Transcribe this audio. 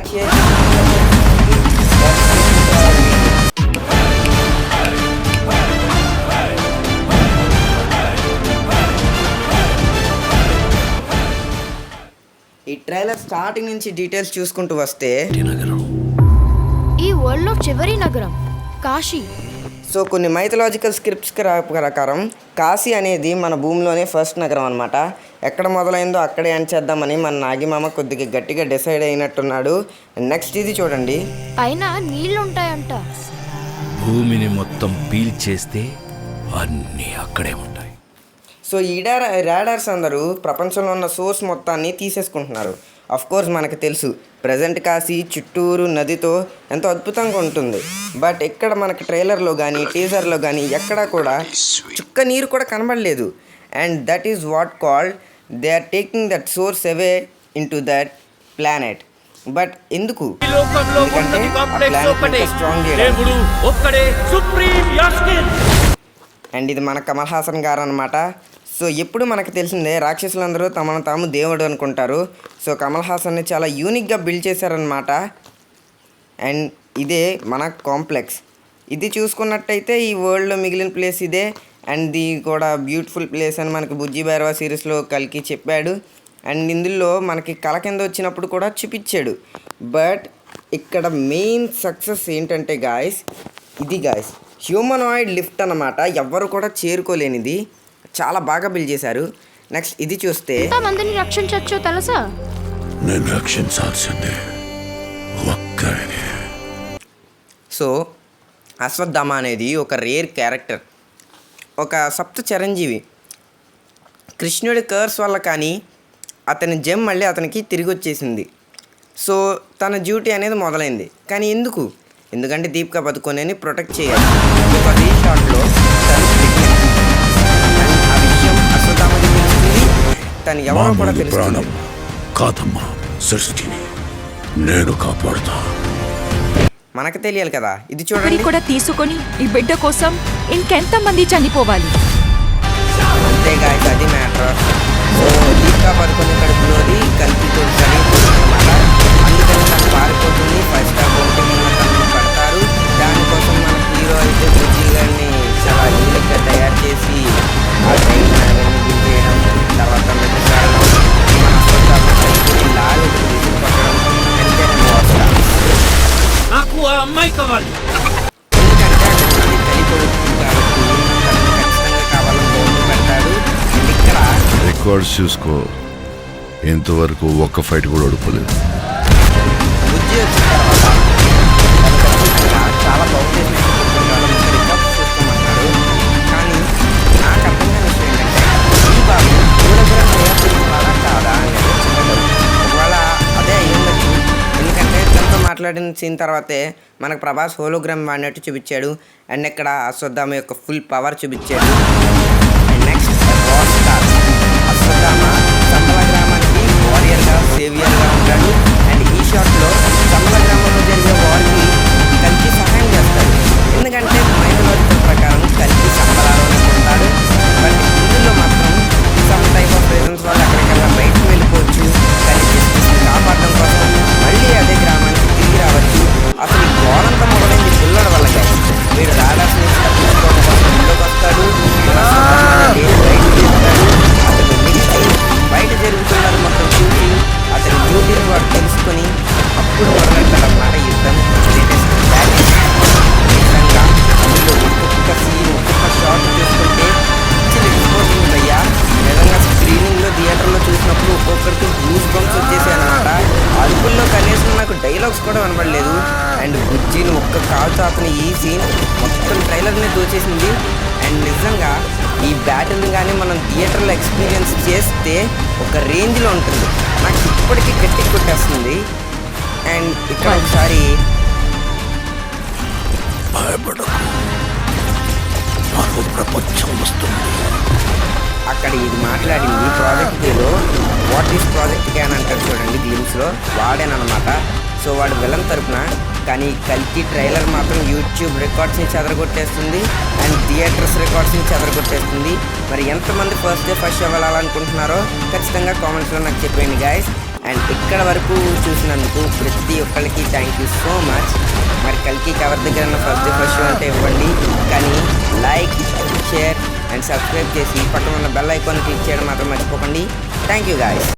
Like share ఈ trailer starting నుంచి details చూసుకుంటూ వస్తే ఈ వరల్డ్ లో చివరి నగరం కాశీ. సో కొన్ని మైథలాజికల్ స్క్రిప్ట్స్ ప్రకారం కాశీ అనేది మన భూమిలోనే ఫస్ట్ నగరం అనమాట. ఎక్కడ మొదలైందో అక్కడే ఎండ్ చేద్దామని మన నాగిమామ కొద్దిగా గట్టిగా డిసైడ్ అయినట్టున్నాడు. నెక్స్ట్ ఇది చూడండి, పైన నీళ్లు ఉంటాయంట. భూమిని మొత్తం పీల్చేస్తే అన్నీ అక్కడే ఉంటాయి. సో ఈ రాడార్స్ అందరూ ప్రపంచంలో ఉన్న సోర్స్ మొత్తాన్ని తీసేసుకుంటున్నారు. అఫ్ కోర్స్ మనకు తెలుసు ప్రజెంట్ కాశీ చుట్టూరు నదితో ఎంతో అద్భుతంగా ఉంటుంది. బట్ ఇక్కడ మనకి ట్రైలర్లో కానీ టీజర్లో కానీ ఎక్కడా కూడా చుక్క నీరు కూడా కనబడలేదు. And that is what called they are taking that source away into that planet. But ఎందుకు? స్ట్రాంగ్ అండ్ ఇది మన కమల్ హాసన్ గారు అనమాట. సో ఎప్పుడు మనకు తెలిసిందే రాక్షసులందరూ తమను తాము దేవుడు అనుకుంటారు. సో కమల్ హాసన్ని చాలా యూనిక్గా బిల్డ్ చేశారనమాట. అండ్ ఇదే మన కాంప్లెక్స్. ఇది చూసుకున్నట్టయితే ఈ వరల్డ్లో మిగిలిన ప్లేస్ ఇదే. అండ్ ఇది కూడా బ్యూటిఫుల్ ప్లేస్ అని మనకి బుజ్జి భైరవ సిరీస్లో కల్కి చెప్పాడు. అండ్ ఇందులో మనకి కళ కింద వచ్చినప్పుడు కూడా చూపించాడు. బట్ ఇక్కడ మెయిన్ సక్సెస్ ఏంటంటే గాయస్, ఇది గాయస్ హ్యూమనాయిడ్ లిఫ్ట్ అన్నమాట. ఎవ్వరు కూడా చేరుకోలేనిది, చాలా బాగా బిల్డ్ చేశారు. నెక్స్ట్ ఇది చూస్తే మందిని రక్షించొచ్చో తెలుసా? నేను రక్షించాల్సిందే ఒక్కడిని. సో అశ్వత్థామ అనేది ఒక రేర్ క్యారెక్టర్, ఒక సప్త చిరంజీవి. కృష్ణుడి కర్స్ వల్ల కానీ అతని జెమ్ మళ్ళీ అతనికి తిరిగి వచ్చేసింది. సో తన డ్యూటీ అనేది మొదలైంది. కానీ ఎందుకంటే దీపికా పదుకొనేని ప్రొటెక్ట్ చేయాలి. బికాజ్ ఈ షాట్లో ఆ విషయం అశ్వత్థామకి తెలిసింది. తను ఎవరో కూడా తెలుస్తుంది కాదమ్మా, సృష్టిని నేను కాపాడుతా. మనకు తెలియాలి కదా. ఇది చూడండి కూడా తీసుకొని ఈ బిడ్డ కోసం ఇంకెంతమంది చనిపోవాలి. అంతేగా అది మ్యాటర్. సో దీపికా పదుకొని కడుపులోది కల్పితో అనమాట. అందుకని తను పారిపోతుంది. ఫస్ట్ తను పడతారు. దానికోసం మన హీరో అయితే బుజ్జి గారిని చాలా యూనిక్గా తయారు చేసి ఆ టైం అవన్నీ చేయడం, తర్వాత మన లాలు పట్టడం అంతే నాకు ఆ అమ్మాయి కావాలి. ఎందుకంటే అక్కడ తల్లి కొడుకు కాబట్టి తనకు ఖచ్చితంగా కావాలని బౌండ్ పెడతాడు. అండ్ ఇక్కడ రికార్డ్స్ చూసుకో, ఇంతవరకు ఒక్క ఫైట్ కూడా ఓడిపోలేదు. బుజ్జి వచ్చిన తర్వాత చాలా బాగు చేసినట్టు రికార్డ్స్ చూసుకోమంటున్నాడు. కానీ నాకు అర్థం కాని విషయం ఏంటంటే ఈ బాబు హోలోగ్రామ్ తయారు కాదా అనేది చిన్న డౌట్. ఒకవేళ అదే అయ్యి ఉండొచ్చు. ఎందుకంటే తనతో మాట్లాడిన సీన్ తర్వాతే మనకు ప్రభాస్ హోలోగ్రామ్ వాడినట్టు చూపించాడు. అండ్ ఇక్కడ అశ్వత్థామ యొక్క ఫుల్ పవర్ చూపించాడు. And next rock star Ashwatthama Shambhala గ్రామానికి వారియర్గా సేవియర్గా ఉంటాడు. అండ్ ఈ షాట్లో సంబల గ్రామంలో జరిగే వార్కి కల్కి సహాయం చేస్తాడు. ఎందుకంటే మైథలాజికల్ ప్రకారం కల్కి సంబలాలోనే ఉంటాడు. బట్ ఇందులో మాత్రం సమ్ టైప్ ఆఫ్ రీజన్స్ వల్ల ఎక్కడికైనా బయటకు వెళ్ళిపోవచ్చు. కానీ జస్టిస్ని కాపాడడం కోసం మళ్ళీ అదే గ్రామానికి తిరిగి రావచ్చు. అసలు ఈ గోడంతా మొదలైంది పిల్లల వల్ల కాదు. వీడు రాడార్స్ని తప్పించుకోవడం కోసం ఇంట్లోకి వస్తాడు. అతను మిక్స్ అయ్యి బయట జరుగుతున్నది మొత్తం చూసి అతని డ్యూటీని వాడు తెలుసుకొని అప్పుడు మొదలెట్టాడన్నమాట యుద్ధం. నిజంగా అందులో ఒక్కొక్క సీన్ ఒక్కొక్క షాట్ చూసుకుంటే ఎక్స్పోజింగ్ అయ్యా. నిజంగా స్క్రీనింగ్లో థియేటర్లో చూసినప్పుడు ఒక్కొక్కరికి గూస్ బంప్స్ వచ్చేసాయి అనమాట. అదుపుల్లో కనీసం నాకు డైలాగ్స్ కూడా వినపడలేదు. అండ్ బుజ్జిని ఒక్క కాల్ చాతని ఈ సీన్ మొత్తం ట్రైలర్ని దోచేసింది. అండ్ నిజంగా ఈ బ్యాటిల్ని కానీ మనం థియేటర్లో ఎక్స్పీరియన్స్ చేస్తే ఒక రేంజ్లో ఉంటుంది. నాకు ఇప్పటికీ గట్టి కొట్టేస్తుంది. అండ్ ఇక్కడ ఒకసారి ప్రపంచం వస్తుంది. అక్కడ ఇది మాట్లాడింది ప్రాజెక్ట్ పేలో వాట్ ఈస్ ప్రాజెక్ట్ క్యాన్ అంటారు చూడండి గ్లిమ్స్లో, వాడేనమాట. సో వాడు విలన్ తరపున. కానీ కల్కి ట్రైలర్ మాత్రం యూట్యూబ్ రికార్డ్స్ని చెదరగొట్టేస్తుంది అండ్ థియేటర్స్ రికార్డ్స్ని చెదరగొట్టేస్తుంది. మరి ఎంతమంది ఫస్ట్ డే ఫస్ట్ షో వెళ్ళాలనుకుంటున్నారో ఖచ్చితంగా కామెంట్స్లో నాకు చెప్పండి గాయస్. అండ్ ఇక్కడ వరకు చూసినందుకు ప్రతి ఒక్కరికి థ్యాంక్ యూ సో మచ్. మరి కల్కి కవర్ దగ్గర ఉన్న ఫస్ట్ షో అంటే ఇవ్వండి, కానీ లైక్, షేర్ అండ్ సబ్స్క్రైబ్ చేసి పక్కన ఉన్న బెల్ ఐకాన్ క్లిక్ చేయడం మాత్రం మర్చిపోకండి. Thank you guys.